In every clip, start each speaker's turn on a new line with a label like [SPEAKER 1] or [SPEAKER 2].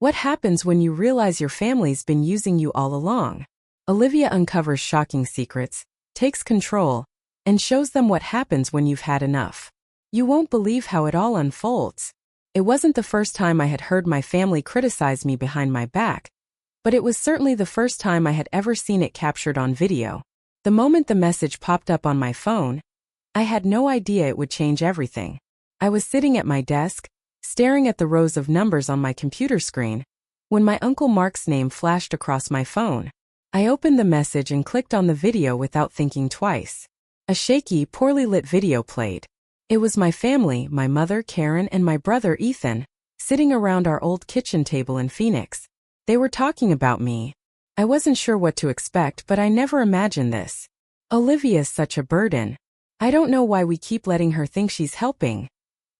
[SPEAKER 1] What happens when you realize your family's been using you all along? Olivia uncovers shocking secrets, takes control, and shows them what happens when you've had enough. You won't believe how it all unfolds. It wasn't the first time I had heard my family criticize me behind my back, but it was certainly the first time I had ever seen it captured on video. The moment the message popped up on my phone, I had no idea it would change everything. I was sitting at my desk, staring at the rows of numbers on my computer screen, when my Uncle Mark's name flashed across my phone. I opened the message and clicked on the video without thinking twice. A shaky, poorly lit video played. It was my family, my mother, Karen, and my brother, Ethan, sitting around our old kitchen table in Phoenix. They were talking about me. I wasn't sure what to expect, but I never imagined this. Olivia's such a burden. I don't know why we keep letting her think she's helping.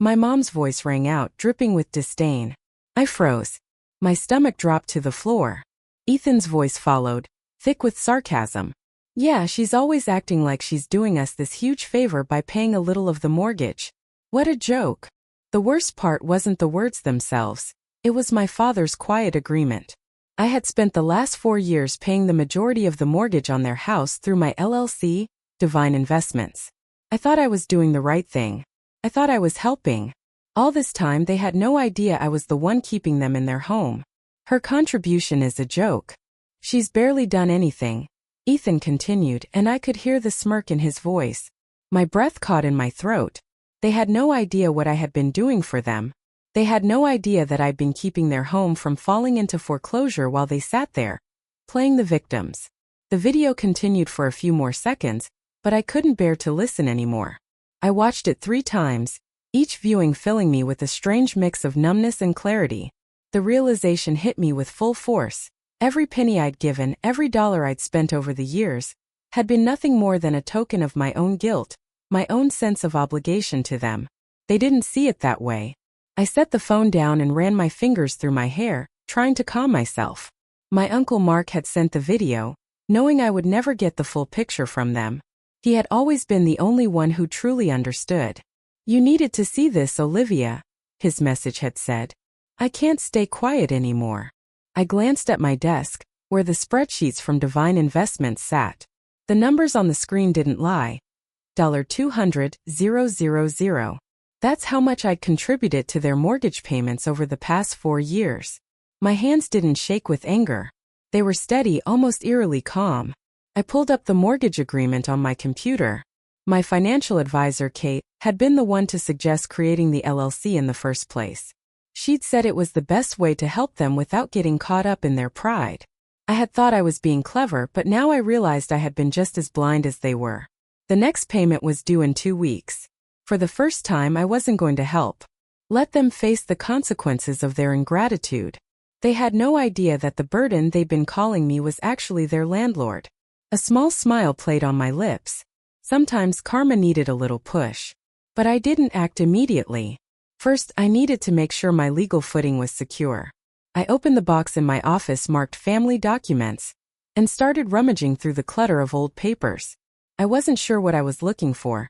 [SPEAKER 1] My mom's voice rang out, dripping with disdain. I froze. My stomach dropped to the floor. Ethan's voice followed, thick with sarcasm. Yeah, she's always acting like she's doing us this huge favor by paying a little of the mortgage. What a joke. The worst part wasn't the words themselves. It was my father's quiet agreement. I had spent the last 4 years paying the majority of the mortgage on their house through my LLC, Divine Investments. I thought I was doing the right thing. I thought I was helping. All this time they had no idea I was the one keeping them in their home. Her contribution is a joke. She's barely done anything, Ethan continued, and I could hear the smirk in his voice. My breath caught in my throat. They had no idea what I had been doing for them. They had no idea that I'd been keeping their home from falling into foreclosure while they sat there, playing the victims. The video continued for a few more seconds, but I couldn't bear to listen anymore. I watched it 3 times, each viewing filling me with a strange mix of numbness and clarity. The realization hit me with full force. Every penny I'd given, every dollar I'd spent over the years, had been nothing more than a token of my own guilt, my own sense of obligation to them. They didn't see it that way. I set the phone down and ran my fingers through my hair, trying to calm myself. My Uncle Mark had sent the video, knowing I would never get the full picture from them. He had always been the only one who truly understood. You needed to see this, Olivia, his message had said. I can't stay quiet anymore. I glanced at my desk, where the spreadsheets from Divine Investments sat. The numbers on the screen didn't lie. $200,000. That's how much I'd contributed to their mortgage payments over the past 4 years. My hands didn't shake with anger. They were steady, almost eerily calm. I pulled up the mortgage agreement on my computer. My financial advisor, Kate, had been the one to suggest creating the LLC in the first place. She'd said it was the best way to help them without getting caught up in their pride. I had thought I was being clever, but now I realized I had been just as blind as they were. The next payment was due in 2 weeks. For the first time, I wasn't going to help. Let them face the consequences of their ingratitude. They had no idea that the burden they'd been calling me was actually their landlord. A small smile played on my lips. Sometimes karma needed a little push. But I didn't act immediately. First, I needed to make sure my legal footing was secure. I opened the box in my office marked Family Documents and started rummaging through the clutter of old papers. I wasn't sure what I was looking for.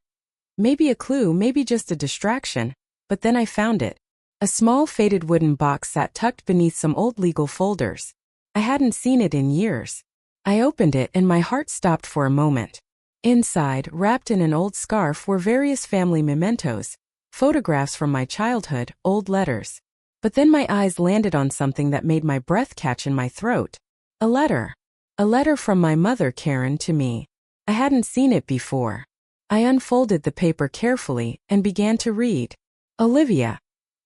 [SPEAKER 1] Maybe a clue, maybe just a distraction, but then I found it. A small faded wooden box sat tucked beneath some old legal folders. I hadn't seen it in years. I opened it and my heart stopped for a moment. Inside, wrapped in an old scarf, were various family mementos, photographs from my childhood, old letters. But then my eyes landed on something that made my breath catch in my throat. A letter. A letter from my mother, Karen, to me. I hadn't seen it before. I unfolded the paper carefully and began to read. Olivia,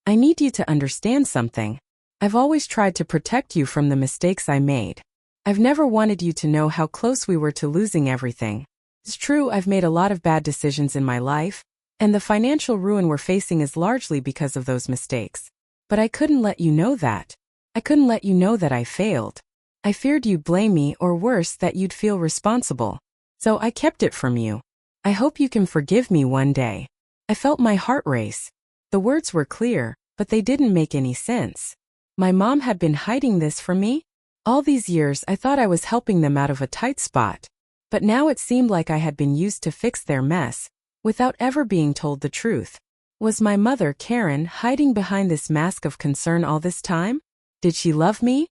[SPEAKER 1] I need you to understand something. I've always tried to protect you from the mistakes I made. I've never wanted you to know how close we were to losing everything. It's true, I've made a lot of bad decisions in my life, and the financial ruin we're facing is largely because of those mistakes. But I couldn't let you know that. I couldn't let you know that I failed. I feared you'd blame me, or worse, that you'd feel responsible. So I kept it from you. I hope you can forgive me one day. I felt my heart race. The words were clear, but they didn't make any sense. My mom had been hiding this from me? All these years I thought I was helping them out of a tight spot. But now it seemed like I had been used to fix their mess, without ever being told the truth. Was my mother, Karen, hiding behind this mask of concern all this time? Did she love me?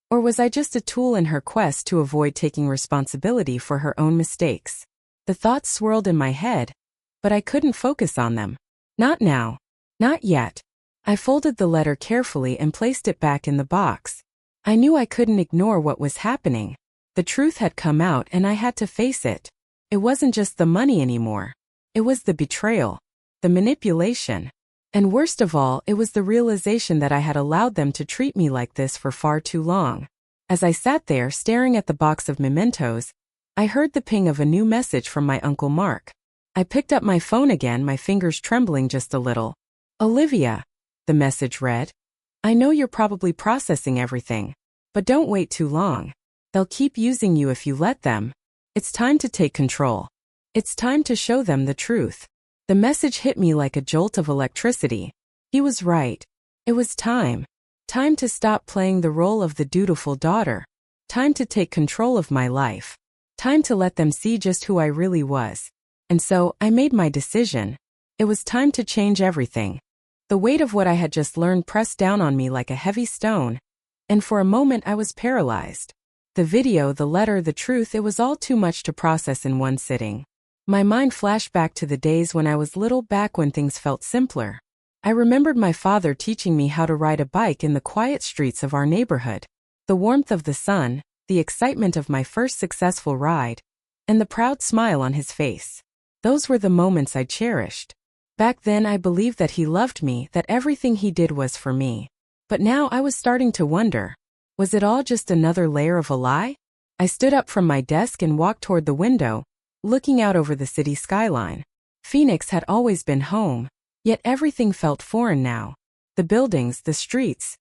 [SPEAKER 1] Or was I just a tool in her quest to avoid taking responsibility for her own mistakes? The thoughts swirled in my head, but I couldn't focus on them. Not now. Not yet. I folded the letter carefully and placed it back in the box. I knew I couldn't ignore what was happening. The truth had come out and I had to face it. It wasn't just the money anymore. It was the betrayal, the manipulation. And worst of all, it was the realization that I had allowed them to treat me like this for far too long. As I sat there staring at the box of mementos, I heard the ping of a new message from my Uncle Mark. I picked up my phone again, my fingers trembling just a little. Olivia, the message read. I know you're probably processing everything, but don't wait too long. They'll keep using you if you let them. It's time to take control. It's time to show them the truth. The message hit me like a jolt of electricity. He was right. It was time. Time to stop playing the role of the dutiful daughter. Time to take control of my life. Time to let them see just who I really was. And so, I made my decision. It was time to change everything. The weight of what I had just learned pressed down on me like a heavy stone, and for a moment I was paralyzed. The video, the letter, the truth, it was all too much to process in one sitting. My mind flashed back to the days when I was little, back when things felt simpler. I remembered my father teaching me how to ride a bike in the quiet streets of our neighborhood. The warmth of the sun, the excitement of my first successful ride, and the proud smile on his face. Those were the moments I cherished. Back then I believed that he loved me, that everything he did was for me. But now I was starting to wonder, was it all just another layer of a lie? I stood up from my desk and walked toward the window, looking out over the city skyline. Phoenix had always been home, yet everything felt foreign now. The buildings, the streets,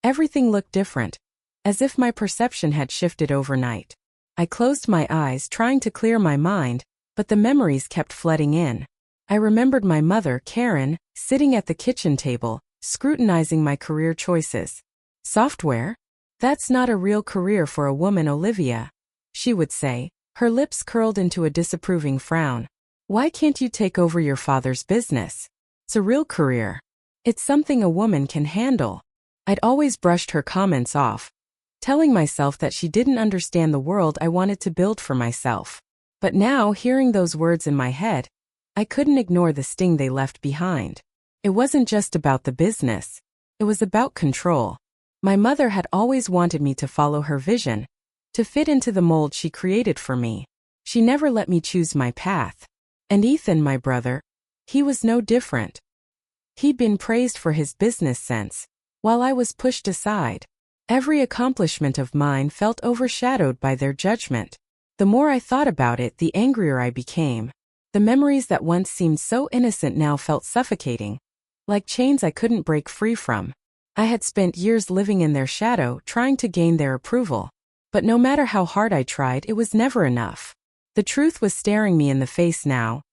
[SPEAKER 1] everything looked different, as if my perception had shifted overnight. I closed my eyes, trying to clear my mind, but the memories kept flooding in. I remembered my mother, Karen, sitting at the kitchen table, scrutinizing my career choices. Software? That's not a real career for a woman, Olivia, she would say, her lips curled into a disapproving frown. Why can't you take over your father's business? It's a real career. It's something a woman can handle. I'd always brushed her comments off, telling myself that she didn't understand the world I wanted to build for myself. But now, hearing those words in my head, I couldn't ignore the sting they left behind. It wasn't just about the business. It was about control. My mother had always wanted me to follow her vision, to fit into the mold she created for me. She never let me choose my path. And Ethan, my brother, he was no different. He'd been praised for his business sense, while I was pushed aside. Every accomplishment of mine felt overshadowed by their judgment. The more I thought about it, the angrier I became. The memories that once seemed so innocent now felt suffocating, like chains I couldn't break free from. I had spent years living in their shadow, trying to gain their approval. But no matter how hard I tried, it was never enough. The truth was staring me in the face now.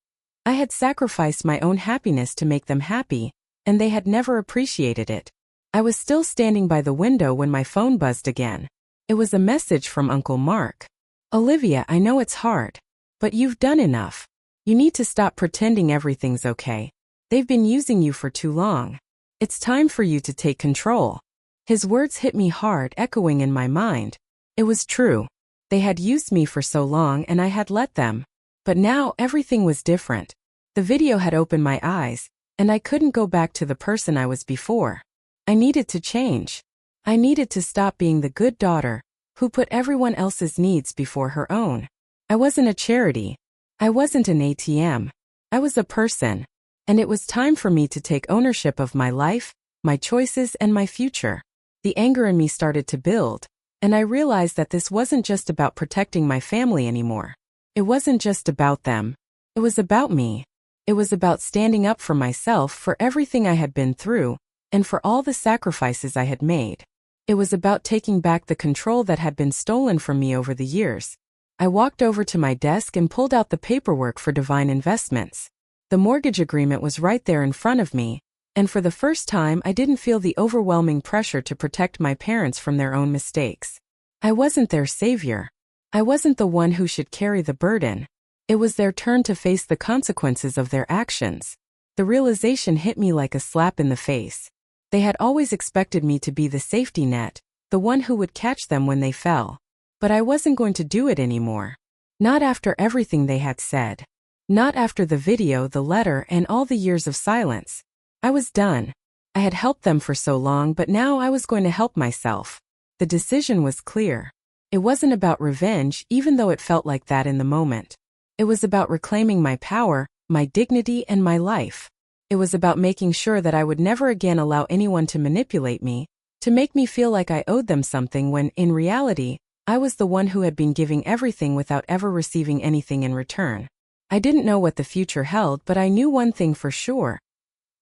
[SPEAKER 1] I had sacrificed my own happiness to make them happy, and they had never appreciated it. I was still standing by the window when my phone buzzed again. It was a message from Uncle Mark. Olivia, I know it's hard, but you've done enough. You need to stop pretending everything's okay. They've been using you for too long. It's time for you to take control. His words hit me hard, echoing in my mind. It was true. They had used me for so long and I had let them. But now everything was different. The video had opened my eyes, and I couldn't go back to the person I was before. I needed to change. I needed to stop being the good daughter, who put everyone else's needs before her own. I wasn't a charity. I wasn't an ATM. I was a person. And it was time for me to take ownership of my life, my choices, and my future. The anger in me started to build, and I realized that this wasn't just about protecting my family anymore. It wasn't just about them. It was about me. It was about standing up for myself, for everything I had been through, and for all the sacrifices I had made. It was about taking back the control that had been stolen from me over the years. I walked over to my desk and pulled out the paperwork for Divine Investments. The mortgage agreement was right there in front of me, and for the first time I didn't feel the overwhelming pressure to protect my parents from their own mistakes. I wasn't their savior. I wasn't the one who should carry the burden. It was their turn to face the consequences of their actions. The realization hit me like a slap in the face. They had always expected me to be the safety net, the one who would catch them when they fell. But I wasn't going to do it anymore. Not after everything they had said. Not after the video, the letter, and all the years of silence. I was done. I had helped them for so long, but now I was going to help myself. The decision was clear. It wasn't about revenge, even though it felt like that in the moment. It was about reclaiming my power, my dignity, and my life. It was about making sure that I would never again allow anyone to manipulate me, to make me feel like I owed them something when, in reality, I was the one who had been giving everything without ever receiving anything in return. I didn't know what the future held, but I knew one thing for sure.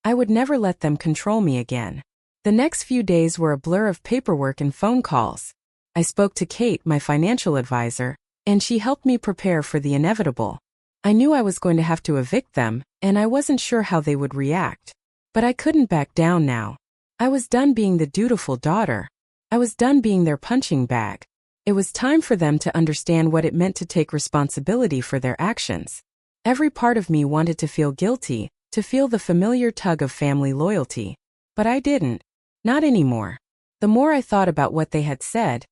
[SPEAKER 1] I would never let them control me again. The next few days were a blur of paperwork and phone calls. I spoke to Kate, my financial advisor, and she helped me prepare for the inevitable. I knew I was going to have to evict them, and I wasn't sure how they would react. But I couldn't back down now. I was done being the dutiful daughter. I was done being their punching bag. It was time for them to understand what it meant to take responsibility for their actions. Every part of me wanted to feel guilty, to feel the familiar tug of family loyalty. But I didn't. Not anymore. The more I thought about what they had said,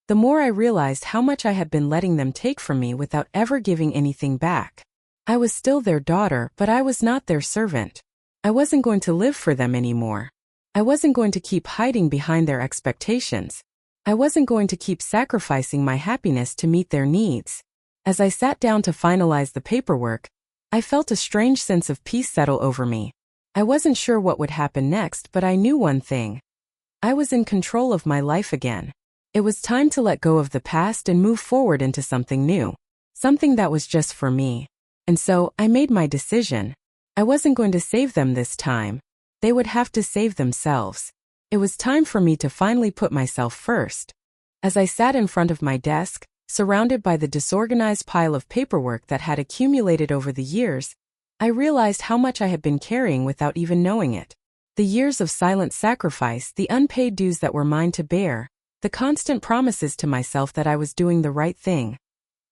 [SPEAKER 1] the more I realized how much I had been letting them take from me without ever giving anything back. I was still their daughter, but I was not their servant. I wasn't going to live for them anymore. I wasn't going to keep hiding behind their expectations. I wasn't going to keep sacrificing my happiness to meet their needs. As I sat down to finalize the paperwork, I felt a strange sense of peace settle over me. I wasn't sure what would happen next, but I knew one thing. I was in control of my life again. It was time to let go of the past and move forward into something new. Something that was just for me. And so, I made my decision. I wasn't going to save them this time. They would have to save themselves. It was time for me to finally put myself first. As I sat in front of my desk, surrounded by the disorganized pile of paperwork that had accumulated over the years, I realized how much I had been carrying without even knowing it. The years of silent sacrifice, the unpaid dues that were mine to bear, the constant promises to myself that I was doing the right thing.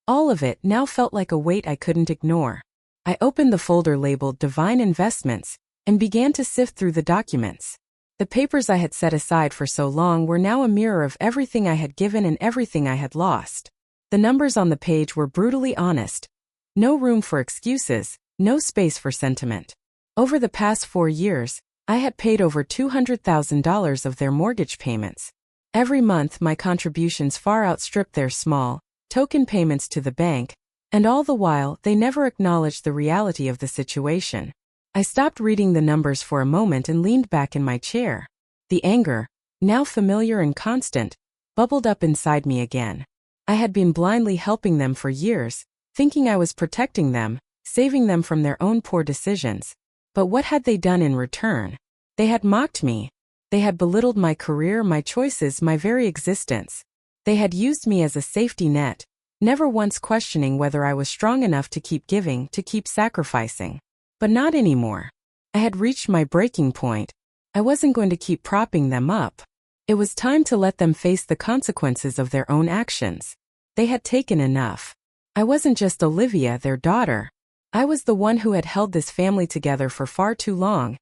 [SPEAKER 1] All of it now felt like a weight I couldn't ignore. I opened the folder labeled Divine Investments and began to sift through the documents. The papers I had set aside for so long were now a mirror of everything I had given and everything I had lost. The numbers on the page were brutally honest. No room for excuses, no space for sentiment. Over the past 4 years, I had paid over $200,000 of their mortgage payments. Every month my contributions far outstripped their small, token payments to the bank, and all the while they never acknowledged the reality of the situation. I stopped reading the numbers for a moment and leaned back in my chair. The anger, now familiar and constant, bubbled up inside me again. I had been blindly helping them for years, thinking I was protecting them, saving them from their own poor decisions. But what had they done in return? They had mocked me. They had belittled my career, my choices, my very existence. They had used me as a safety net, never once questioning whether I was strong enough to keep giving, to keep sacrificing. But not anymore. I had reached my breaking point. I wasn't going to keep propping them up. It was time to let them face the consequences of their own actions. They had taken enough. I wasn't just Olivia, their daughter. I was the one who had held this family together for far too long.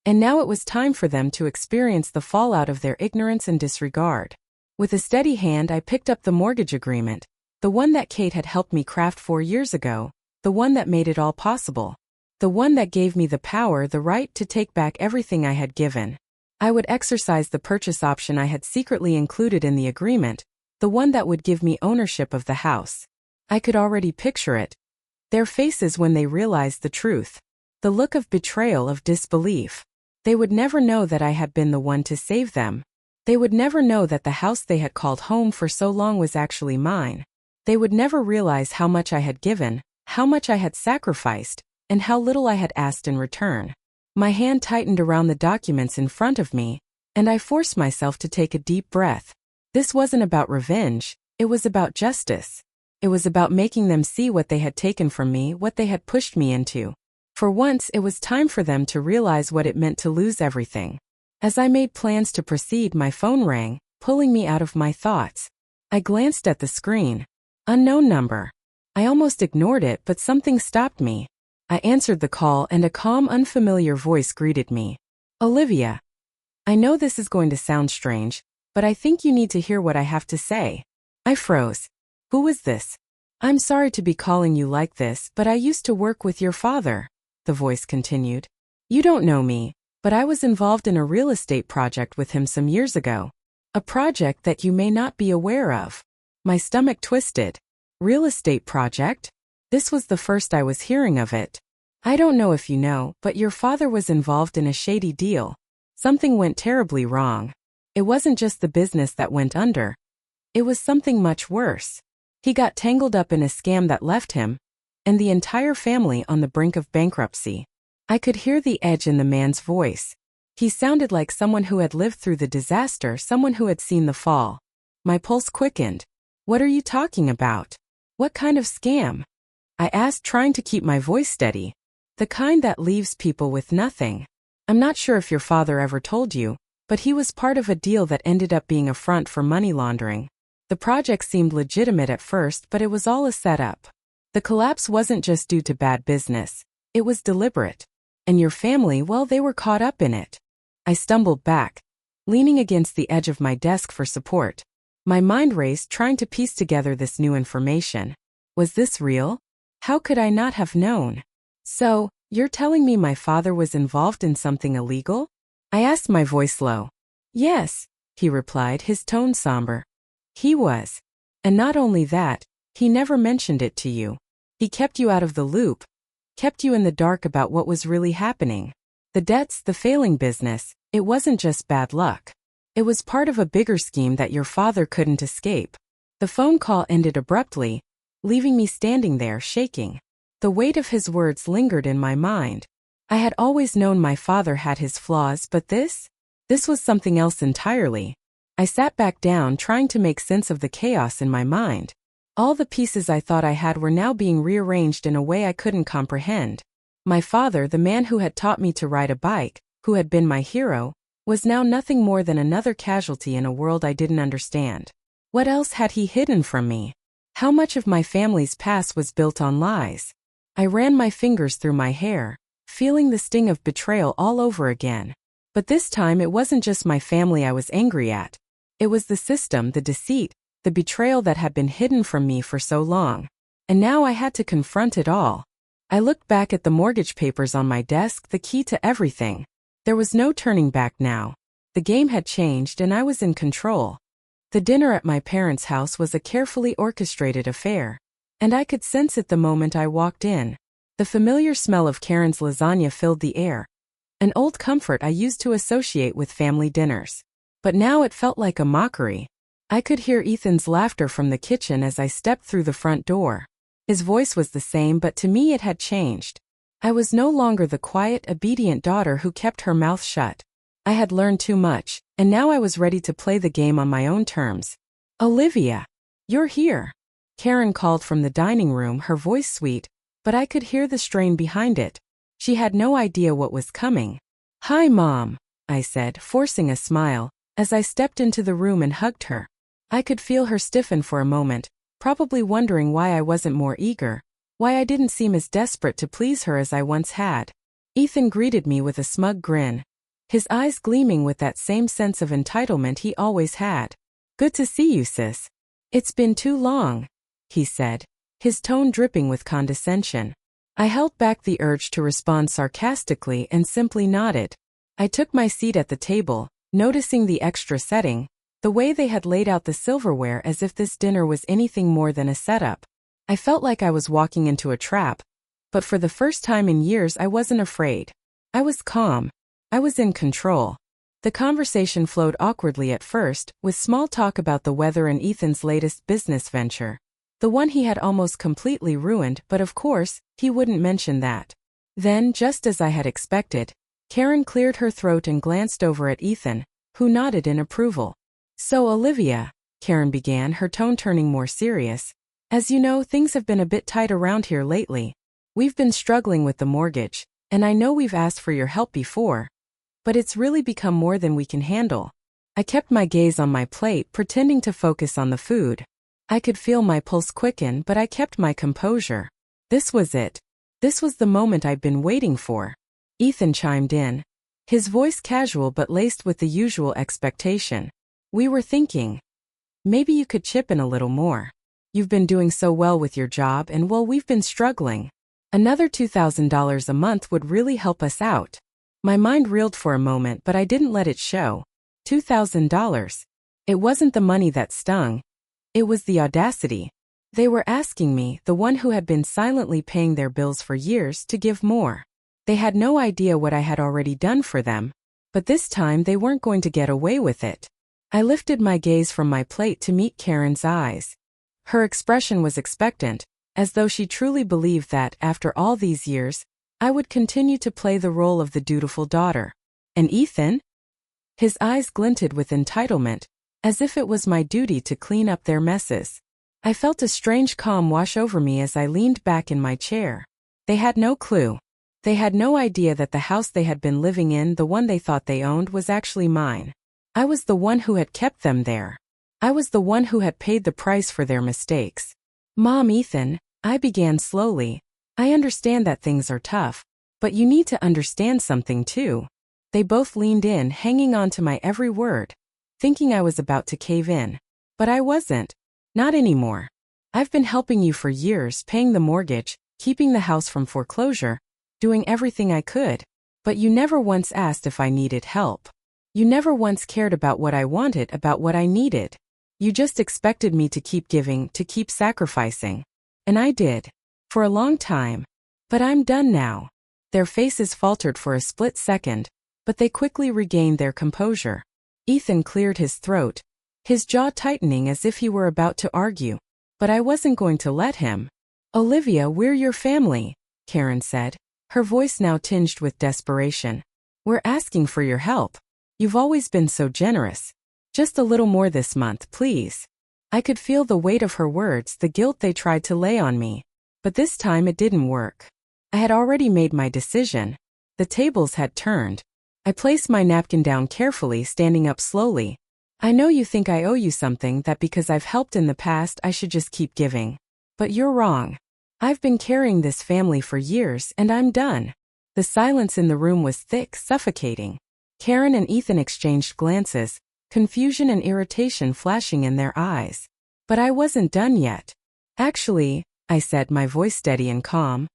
[SPEAKER 1] And now it was time for them to experience the fallout of their ignorance and disregard. With a steady hand I picked up the mortgage agreement, the one that Kate had helped me craft 4 years ago, the one that made it all possible. The one that gave me the power, the right to take back everything I had given. I would exercise the purchase option I had secretly included in the agreement, the one that would give me ownership of the house. I could already picture it. Their faces when they realized the truth. The look of betrayal, of disbelief. They would never know that I had been the one to save them. They would never know that the house they had called home for so long was actually mine. They would never realize how much I had given, how much I had sacrificed, and how little I had asked in return. My hand tightened around the documents in front of me, and I forced myself to take a deep breath. This wasn't about revenge, it was about justice. It was about making them see what they had taken from me, what they had pushed me into. For once, it was time for them to realize what it meant to lose everything. As I made plans to proceed, my phone rang, pulling me out of my thoughts. I glanced at the screen. Unknown number. I almost ignored it, but something stopped me. I answered the call and a calm, unfamiliar voice greeted me. Olivia. I know this is going to sound strange, but I think you need to hear what I have to say. I froze. Who was this? I'm sorry to be calling you like this, but I used to work with your father, the voice continued. You don't know me, but I was involved in a real estate project with him some years ago. A project that you may not be aware of. My stomach twisted. Real estate project? This was the first I was hearing of it. I don't know if you know, but your father was involved in a shady deal. Something went terribly wrong. It wasn't just the business that went under. It was something much worse. He got tangled up in a scam that left him and the entire family on the brink of bankruptcy. I could hear the edge in the man's voice. He sounded like someone who had lived through the disaster, someone who had seen the fall. My pulse quickened. What are you talking about? What kind of scam? I asked, trying to keep my voice steady. The kind that leaves people with nothing. I'm not sure if your father ever told you, but he was part of a deal that ended up being a front for money laundering. The project seemed legitimate at first, but it was all a setup. The collapse wasn't just due to bad business. It was deliberate. And your family, well, they were caught up in it. I stumbled back, leaning against the edge of my desk for support. My mind raced, trying to piece together this new information. Was this real? How could I not have known? So, you're telling me my father was involved in something illegal? I asked, my voice low. Yes, he replied, his tone somber. He was. And not only that, he never mentioned it to you. He kept you out of the loop, kept you in the dark about what was really happening. The debts, the failing business, it wasn't just bad luck. It was part of a bigger scheme that your father couldn't escape. The phone call ended abruptly, leaving me standing there shaking. The weight of his words lingered in my mind. I had always known my father had his flaws, but this was something else entirely. I sat back down, trying to make sense of the chaos in my mind. All the pieces I thought I had were now being rearranged in a way I couldn't comprehend. My father, the man who had taught me to ride a bike, who had been my hero, was now nothing more than another casualty in a world I didn't understand. What else had he hidden from me? How much of my family's past was built on lies? I ran my fingers through my hair, feeling the sting of betrayal all over again. But this time it wasn't just my family I was angry at. It was the system, the deceit, the betrayal that had been hidden from me for so long. And now I had to confront it all. I looked back at the mortgage papers on my desk, the key to everything. There was no turning back now. The game had changed and I was in control. The dinner at my parents' house was a carefully orchestrated affair. And I could sense it the moment I walked in. The familiar smell of Karen's lasagna filled the air. An old comfort I used to associate with family dinners. But now it felt like a mockery. I could hear Ethan's laughter from the kitchen as I stepped through the front door. His voice was the same, but to me it had changed. I was no longer the quiet, obedient daughter who kept her mouth shut. I had learned too much, and now I was ready to play the game on my own terms. Olivia, you're here. Karen called from the dining room, her voice sweet, but I could hear the strain behind it. She had no idea what was coming. Hi, Mom, I said, forcing a smile, as I stepped into the room and hugged her. I could feel her stiffen for a moment, probably wondering why I wasn't more eager, why I didn't seem as desperate to please her as I once had. Ethan greeted me with a smug grin, his eyes gleaming with that same sense of entitlement he always had. Good to see you, sis. It's been too long, he said, his tone dripping with condescension. I held back the urge to respond sarcastically and simply nodded. I took my seat at the table, noticing the extra setting, the way they had laid out the silverware as if this dinner was anything more than a setup. I felt like I was walking into a trap, but for the first time in years I wasn't afraid. I was calm. I was in control. The conversation flowed awkwardly at first, with small talk about the weather and Ethan's latest business venture. The one he had almost completely ruined, but of course, he wouldn't mention that. Then, just as I had expected, Karen cleared her throat and glanced over at Ethan, who nodded in approval. So Olivia, Karen began, her tone turning more serious. As you know, things have been a bit tight around here lately. We've been struggling with the mortgage, and I know we've asked for your help before, but it's really become more than we can handle. I kept my gaze on my plate, pretending to focus on the food. I could feel my pulse quicken, but I kept my composure. This was it. This was the moment I'd been waiting for. Ethan chimed in. His voice casual but laced with the usual expectation. We were thinking, maybe you could chip in a little more. You've been doing so well with your job and well, we've been struggling. Another $2,000 a month would really help us out. My mind reeled for a moment, but I didn't let it show. $2,000. It wasn't the money that stung. It was the audacity. They were asking me, the one who had been silently paying their bills for years, to give more. They had no idea what I had already done for them, but this time they weren't going to get away with it. I lifted my gaze from my plate to meet Karen's eyes. Her expression was expectant, as though she truly believed that, after all these years, I would continue to play the role of the dutiful daughter. And Ethan? His eyes glinted with entitlement, as if it was my duty to clean up their messes. I felt a strange calm wash over me as I leaned back in my chair. They had no clue. They had no idea that the house they had been living in, the one they thought they owned, was actually mine. I was the one who had kept them there. I was the one who had paid the price for their mistakes. Mom, Ethan, I began slowly. I understand that things are tough, but you need to understand something too. They both leaned in, hanging on to my every word, thinking I was about to cave in. But I wasn't. Not anymore. I've been helping you for years, paying the mortgage, keeping the house from foreclosure, doing everything I could. But you never once asked if I needed help. You never once cared about what I wanted, about what I needed. You just expected me to keep giving, to keep sacrificing. And I did. For a long time. But I'm done now. Their faces faltered for a split second, but they quickly regained their composure. Ethan cleared his throat, his jaw tightening as if he were about to argue. But I wasn't going to let him. Olivia, we're your family, Karen said, her voice now tinged with desperation. We're asking for your help. You've always been so generous. Just a little more this month, please. I could feel the weight of her words, the guilt they tried to lay on me. But this time it didn't work. I had already made my decision. The tables had turned. I placed my napkin down carefully, standing up slowly. I know you think I owe you something, that because I've helped in the past I should just keep giving. But you're wrong. I've been carrying this family for years and I'm done. The silence in the room was thick, suffocating. Karen and Ethan exchanged glances, confusion and irritation flashing in their eyes. But I wasn't done yet. Actually, I said, my voice steady and calm,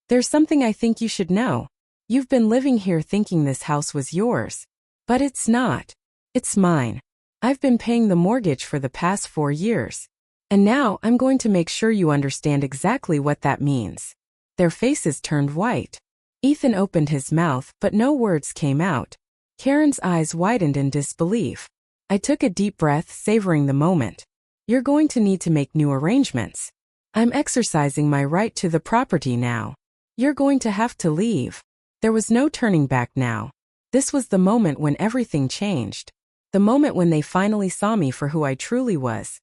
[SPEAKER 1] there's something I think you should know. You've been living here thinking this house was yours. But it's not. It's mine. I've been paying the mortgage for the past 4 years. And now I'm going to make sure you understand exactly what that means. Their faces turned white. Ethan opened his mouth, but no words came out. Karen's eyes widened in disbelief. I took a deep breath, savoring the moment. You're going to need to make new arrangements. I'm exercising my right to the property now. You're going to have to leave. There was no turning back now. This was the moment when everything changed. The moment when they finally saw me for who I truly was.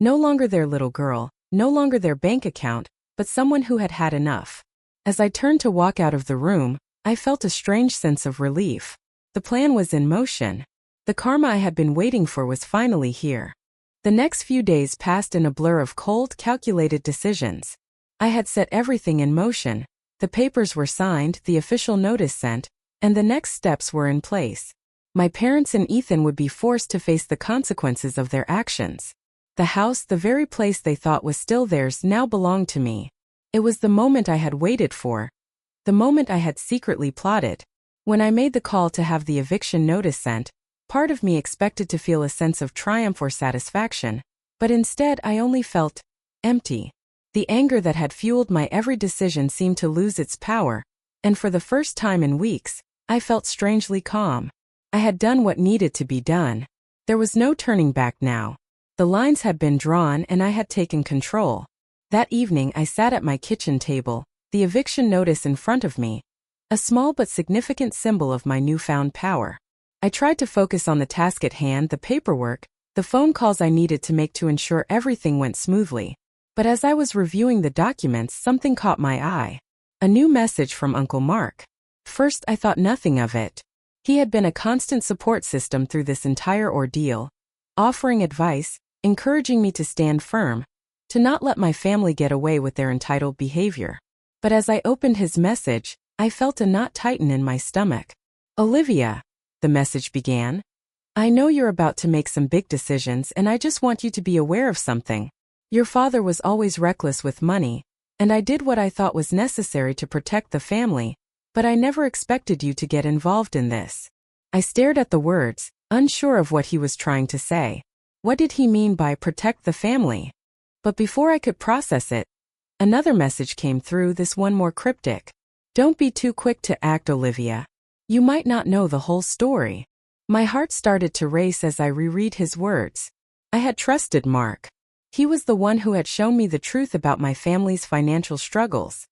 [SPEAKER 1] No longer their little girl, no longer their bank account, but someone who had had enough. As I turned to walk out of the room, I felt a strange sense of relief. The plan was in motion. The karma I had been waiting for was finally here. The next few days passed in a blur of cold, calculated decisions. I had set everything in motion. The papers were signed, the official notice sent, and the next steps were in place. My parents and Ethan would be forced to face the consequences of their actions. The house, the very place they thought was still theirs, now belonged to me. It was the moment I had waited for. The moment I had secretly plotted. When I made the call to have the eviction notice sent, part of me expected to feel a sense of triumph or satisfaction, but instead I only felt empty. The anger that had fueled my every decision seemed to lose its power, and for the first time in weeks, I felt strangely calm. I had done what needed to be done. There was no turning back now. The lines had been drawn and I had taken control. That evening I sat at my kitchen table, the eviction notice in front of me, a small but significant symbol of my newfound power. I tried to focus on the task at hand, the paperwork, the phone calls I needed to make to ensure everything went smoothly. But as I was reviewing the documents, something caught my eye. A new message from Uncle Mark. First, I thought nothing of it. He had been a constant support system through this entire ordeal, offering advice, encouraging me to stand firm, to not let my family get away with their entitled behavior. But as I opened his message, I felt a knot tighten in my stomach. Olivia, the message began. I know you're about to make some big decisions and I just want you to be aware of something. Your father was always reckless with money, and I did what I thought was necessary to protect the family, but I never expected you to get involved in this. I stared at the words, unsure of what he was trying to say. What did he mean by protect the family? But before I could process it, another message came through, this one more cryptic. Don't be too quick to act, Olivia. You might not know the whole story. My heart started to race as I reread his words. I had trusted Mark. He was the one who had shown me the truth about my family's financial struggles.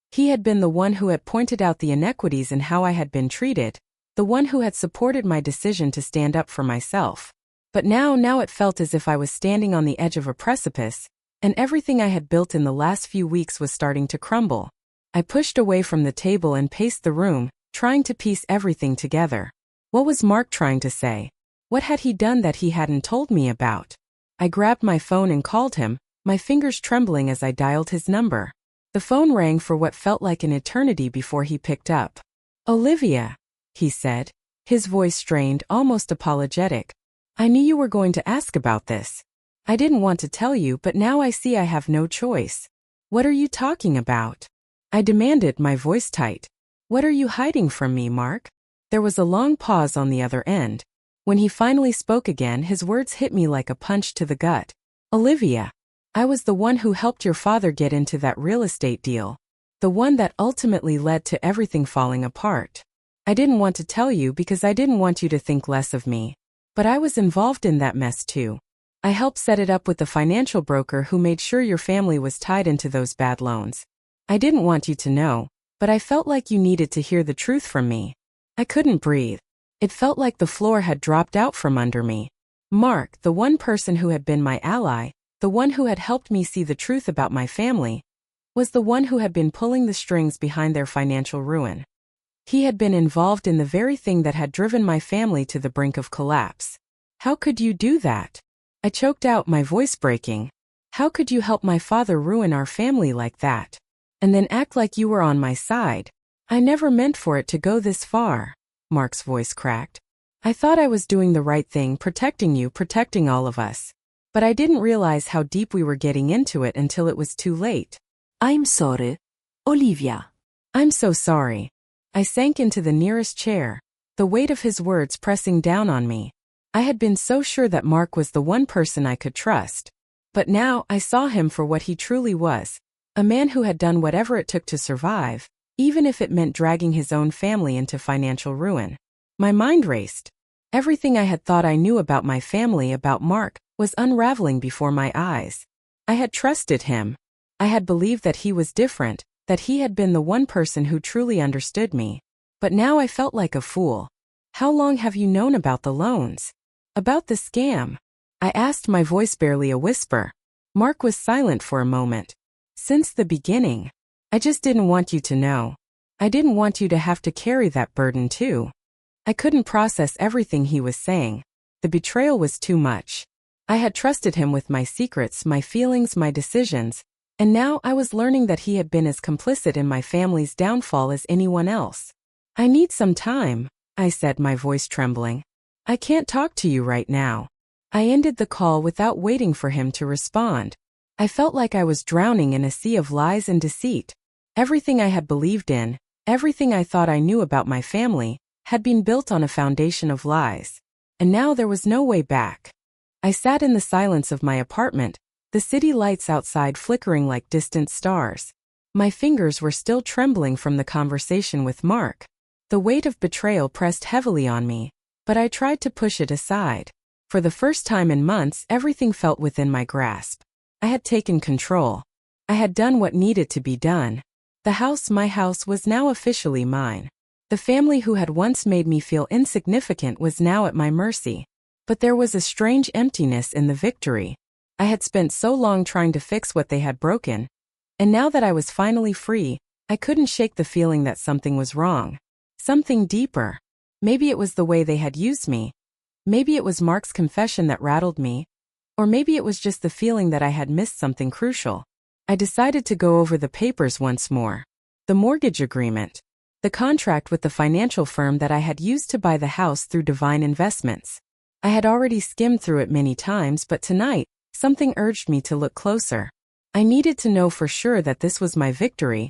[SPEAKER 1] He had been the one who had pointed out the inequities in how I had been treated, the one who had supported my decision to stand up for myself. But now it felt as if I was standing on the edge of a precipice, and everything I had built in the last few weeks was starting to crumble. I pushed away from the table and paced the room, trying to piece everything together. What was Mark trying to say? What had he done that he hadn't told me about? I grabbed my phone and called him, my fingers trembling as I dialed his number. The phone rang for what felt like an eternity before he picked up. Olivia, he said, his voice strained, almost apologetic. I knew you were going to ask about this. I didn't want to tell you, but now I see I have no choice. What are you talking about? I demanded, my voice tight. What are you hiding from me, Mark? There was a long pause on the other end. When he finally spoke again, his words hit me like a punch to the gut. Olivia, I was the one who helped your father get into that real estate deal. The one that ultimately led to everything falling apart. I didn't want to tell you because I didn't want you to think less of me. But I was involved in that mess too. I helped set it up with the financial broker who made sure your family was tied into those bad loans. I didn't want you to know, but I felt like you needed to hear the truth from me. I couldn't breathe. It felt like the floor had dropped out from under me. Mark, the one person who had been my ally, the one who had helped me see the truth about my family, was the one who had been pulling the strings behind their financial ruin. He had been involved in the very thing that had driven my family to the brink of collapse. How could you do that? I choked out, my voice breaking. How could you help my father ruin our family like that? And then act like you were on my side? I never meant for it to go this far. Mark's voice cracked. I thought I was doing the right thing, protecting you, protecting all of us. But I didn't realize how deep we were getting into it until it was too late.
[SPEAKER 2] I'm sorry, Olivia.
[SPEAKER 1] I'm so sorry. I sank into the nearest chair, the weight of his words pressing down on me. I had been so sure that Mark was the one person I could trust. But now I saw him for what he truly was, a man who had done whatever it took to survive, even if it meant dragging his own family into financial ruin. My mind raced. Everything I had thought I knew about my family, about Mark, was unraveling before my eyes. I had trusted him. I had believed that he was different, that he had been the one person who truly understood me. But now I felt like a fool. How long have you known about the loans? About the scam? I asked, my voice barely a whisper. Mark was silent for a moment. Since the beginning. I just didn't want you to know. I didn't want you to have to carry that burden too. I couldn't process everything he was saying. The betrayal was too much. I had trusted him with my secrets, my feelings, my decisions, and now I was learning that he had been as complicit in my family's downfall as anyone else. I need some time, I said, my voice trembling. I can't talk to you right now. I ended the call without waiting for him to respond. I felt like I was drowning in a sea of lies and deceit. Everything I had believed in, everything I thought I knew about my family, had been built on a foundation of lies. And now there was no way back. I sat in the silence of my apartment, the city lights outside flickering like distant stars. My fingers were still trembling from the conversation with Mark. The weight of betrayal pressed heavily on me, but I tried to push it aside. For the first time in months, everything felt within my grasp. I had taken control. I had done what needed to be done. The house, my house, was now officially mine. The family who had once made me feel insignificant was now at my mercy. But there was a strange emptiness in the victory. I had spent so long trying to fix what they had broken, and now that I was finally free, I couldn't shake the feeling that something was wrong. Something deeper. Maybe it was the way they had used me. Maybe it was Mark's confession that rattled me. Or maybe it was just the feeling that I had missed something crucial. I decided to go over the papers once more. The mortgage agreement. The contract with the financial firm that I had used to buy the house through Divine Investments. I had already skimmed through it many times, but tonight, something urged me to look closer. I needed to know for sure that this was my victory,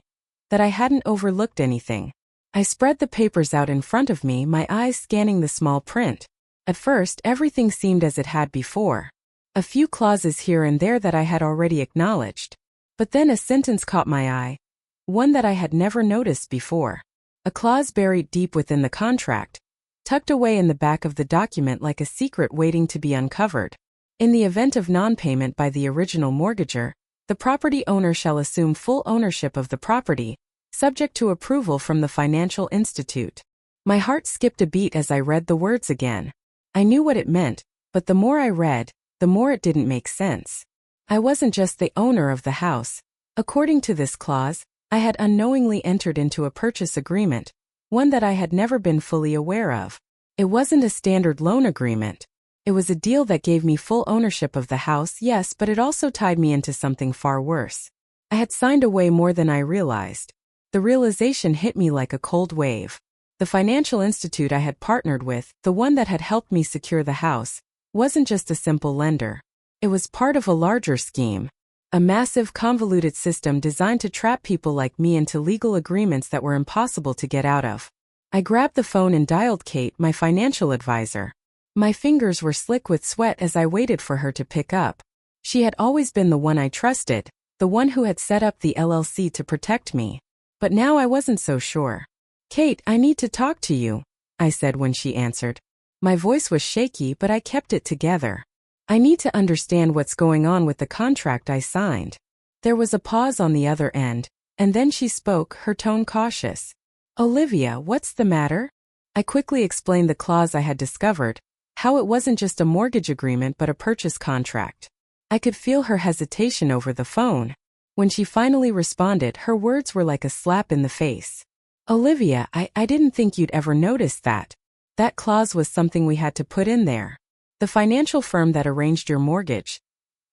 [SPEAKER 1] that I hadn't overlooked anything. I spread the papers out in front of me, my eyes scanning the small print. At first, everything seemed as it had before. A few clauses here and there that I had already acknowledged. But then a sentence caught my eye, one that I had never noticed before. A clause buried deep within the contract, tucked away in the back of the document like a secret waiting to be uncovered. In the event of non-payment by the original mortgager, the property owner shall assume full ownership of the property, subject to approval from the financial institute. My heart skipped a beat as I read the words again. I knew what it meant, but the more I read, the more it didn't make sense. I wasn't just the owner of the house. According to this clause, I had unknowingly entered into a purchase agreement, one that I had never been fully aware of. It wasn't a standard loan agreement. It was a deal that gave me full ownership of the house, yes, but it also tied me into something far worse. I had signed away more than I realized. The realization hit me like a cold wave. The financial institute I had partnered with, the one that had helped me secure the house, wasn't just a simple lender. It was part of a larger scheme. A massive, convoluted system designed to trap people like me into legal agreements that were impossible to get out of. I grabbed the phone and dialed Kate, my financial advisor. My fingers were slick with sweat as I waited for her to pick up. She had always been the one I trusted, the one who had set up the LLC to protect me. But now I wasn't so sure. "Kate, I need to talk to you," I said when she answered. My voice was shaky, but I kept it together. "I need to understand what's going on with the contract I signed." There was a pause on the other end, and then she spoke, her tone cautious. "Olivia, what's the matter?" I quickly explained the clause I had discovered, how it wasn't just a mortgage agreement but a purchase contract. I could feel her hesitation over the phone. When she finally responded, her words were like a slap in the face. "Olivia, I didn't think you'd ever notice that. That clause was something we had to put in there. The financial firm that arranged your mortgage.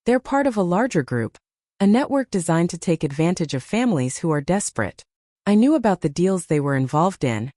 [SPEAKER 1] They're part of a larger group, a network designed to take advantage of families who are desperate. I knew about the deals they were involved in,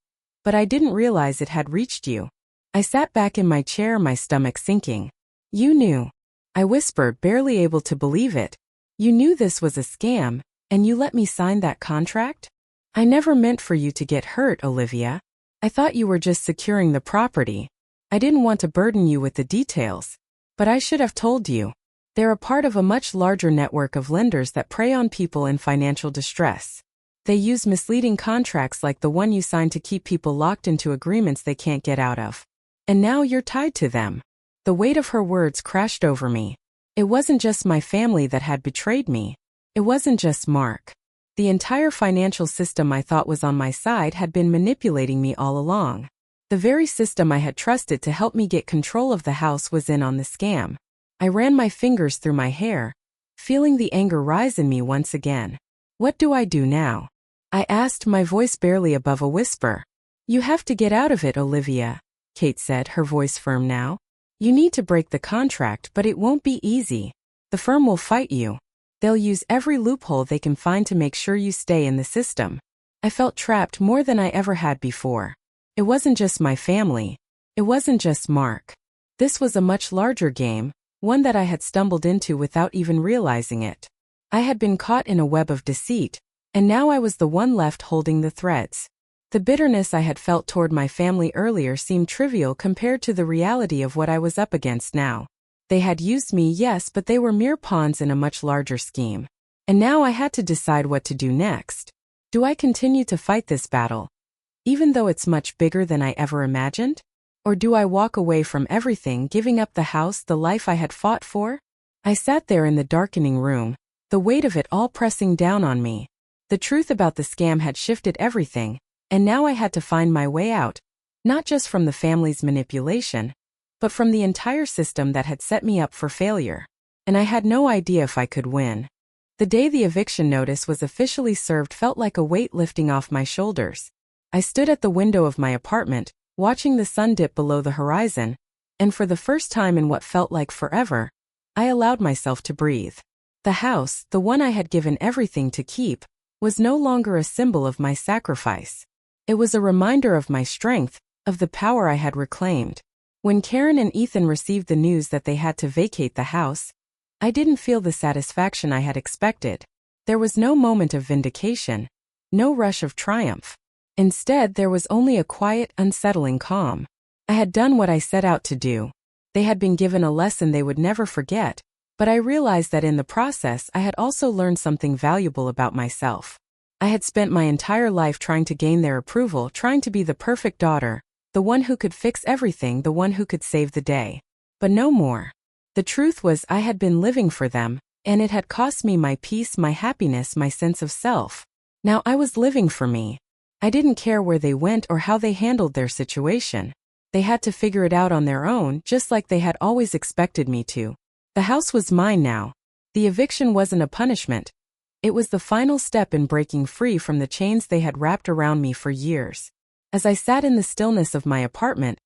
[SPEAKER 1] but I didn't realize it had reached you." I sat back in my chair, my stomach sinking. "You knew," I whispered, barely able to believe it. "You knew this was a scam, and you let me sign that contract?" "I never meant for you to get hurt, Olivia. I thought you were just securing the property. I didn't want to burden you with the details. But I should have told you. They're a part of a much larger network of lenders that prey on people in financial distress. They use misleading contracts like the one you signed to keep people locked into agreements they can't get out of. And now you're tied to them." The weight of her words crashed over me. It wasn't just my family that had betrayed me. It wasn't just Mark. The entire financial system I thought was on my side had been manipulating me all along. The very system I had trusted to help me get control of the house was in on the scam. I ran my fingers through my hair, feeling the anger rise in me once again. "What do I do now?" I asked, my voice barely above a whisper. "You have to get out of it, Olivia," Kate said, her voice firm now. "You need to break the contract, but it won't be easy. The firm will fight you. They'll use every loophole they can find to make sure you stay in the system." I felt trapped more than I ever had before. It wasn't just my family. It wasn't just Mark. This was a much larger game, one that I had stumbled into without even realizing it. I had been caught in a web of deceit, and now I was the one left holding the threads. The bitterness I had felt toward my family earlier seemed trivial compared to the reality of what I was up against now. They had used me, yes, but they were mere pawns in a much larger scheme. And now I had to decide what to do next. Do I continue to fight this battle, even though it's much bigger than I ever imagined? Or do I walk away from everything, giving up the house, the life I had fought for? I sat there in the darkening room, the weight of it all pressing down on me. The truth about the scam had shifted everything, and now I had to find my way out, not just from the family's manipulation, but from the entire system that had set me up for failure. And I had no idea if I could win. The day the eviction notice was officially served felt like a weight lifting off my shoulders. I stood at the window of my apartment, watching the sun dip below the horizon, and for the first time in what felt like forever, I allowed myself to breathe. The house, the one I had given everything to keep, was no longer a symbol of my sacrifice. It was a reminder of my strength, of the power I had reclaimed. When Karen and Ethan received the news that they had to vacate the house, I didn't feel the satisfaction I had expected. There was no moment of vindication, no rush of triumph. Instead, there was only a quiet, unsettling calm. I had done what I set out to do. They had been given a lesson they would never forget, but I realized that in the process I had also learned something valuable about myself. I had spent my entire life trying to gain their approval, trying to be the perfect daughter, the one who could fix everything, the one who could save the day. But no more. The truth was I had been living for them, and it had cost me my peace, my happiness, my sense of self. Now I was living for me. I didn't care where they went or how they handled their situation. They had to figure it out on their own, just like they had always expected me to. The house was mine now. The eviction wasn't a punishment. It was the final step in breaking free from the chains they had wrapped around me for years. As I sat in the stillness of my apartment,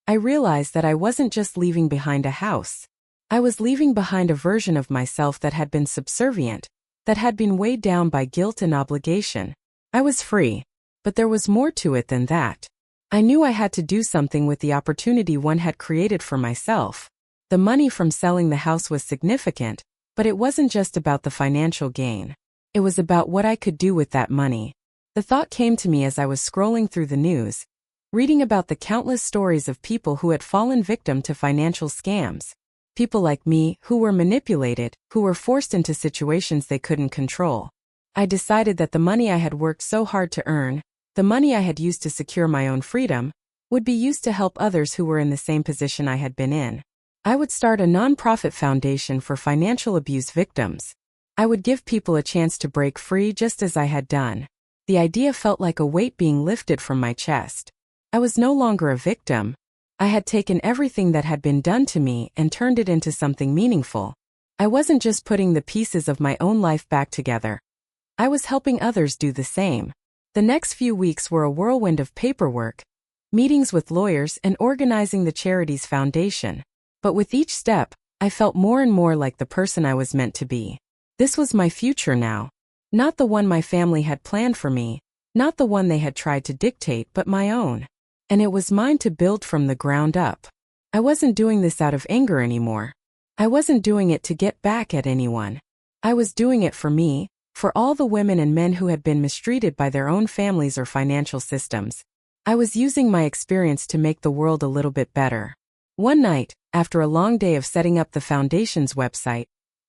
[SPEAKER 1] I realized that I wasn't just leaving behind a house. I was leaving behind a version of myself that had been subservient, that had been weighed down by guilt and obligation. I was free, but there was more to it than that. I knew I had to do something with the opportunity one had created for myself. The money from selling the house was significant, but it wasn't just about the financial gain. It was about what I could do with that money. The thought came to me as I was scrolling through the news, reading about the countless stories of people who had fallen victim to financial scams. People like me, who were manipulated, who were forced into situations they couldn't control. I decided that the money I had worked so hard to earn, the money I had used to secure my own freedom, would be used to help others who were in the same position I had been in. I would start a nonprofit foundation for financial abuse victims. I would give people a chance to break free just as I had done. The idea felt like a weight being lifted from my chest. I was no longer a victim. I had taken everything that had been done to me and turned it into something meaningful. I wasn't just putting the pieces of my own life back together. I was helping others do the same. The next few weeks were a whirlwind of paperwork, meetings with lawyers, and organizing the charity's foundation. But with each step, I felt more and more like the person I was meant to be. This was my future now. Not the one my family had planned for me, not the one they had tried to dictate, but my own. And it was mine to build from the ground up. I wasn't doing this out of anger anymore. I wasn't doing it to get back at anyone. I was doing it for me, for all the women and men who had been mistreated by their own families or financial systems. I was using my experience to make the world a little bit better. One night, after a long day of setting up the foundation's website,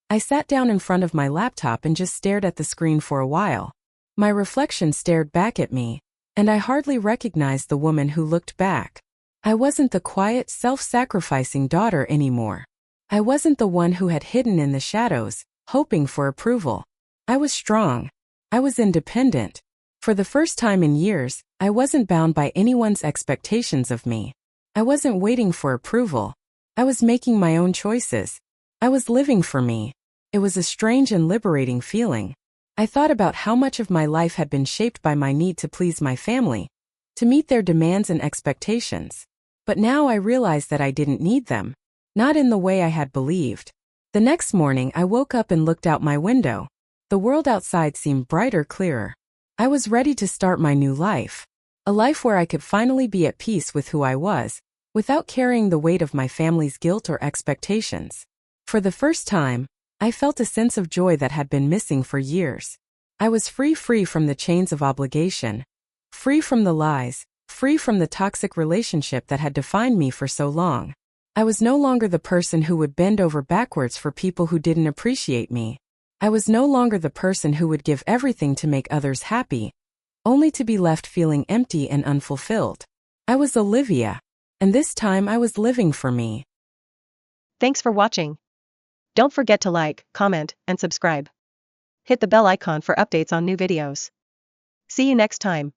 [SPEAKER 1] I sat down in front of my laptop and just stared at the screen for a while. My reflection stared back at me, and I hardly recognized the woman who looked back. I wasn't the quiet, self-sacrificing daughter anymore. I wasn't the one who had hidden in the shadows, hoping for approval. I was strong. I was independent. For the first time in years, I wasn't bound by anyone's expectations of me. I wasn't waiting for approval. I was making my own choices. I was living for me. It was a strange and liberating feeling. I thought about how much of my life had been shaped by my need to please my family, to meet their demands and expectations. But now I realized that I didn't need them, not in the way I had believed. The next morning I woke up and looked out my window. The world outside seemed brighter, clearer. I was ready to start my new life, a life where I could finally be at peace with who I was, without carrying the weight of my family's guilt or expectations. For the first time, I felt a sense of joy that had been missing for years. I was free from the chains of obligation, free from the lies, free from the toxic relationship that had defined me for so long. I was no longer the person who would bend over backwards for people who didn't appreciate me. I was no longer the person who would give everything to make others happy, only to be left feeling empty and unfulfilled. I was Olivia, and this time I was living for me.
[SPEAKER 3] Thanks for watching. Don't forget to like, comment, and subscribe. Hit the bell icon for updates on new videos. See you next time.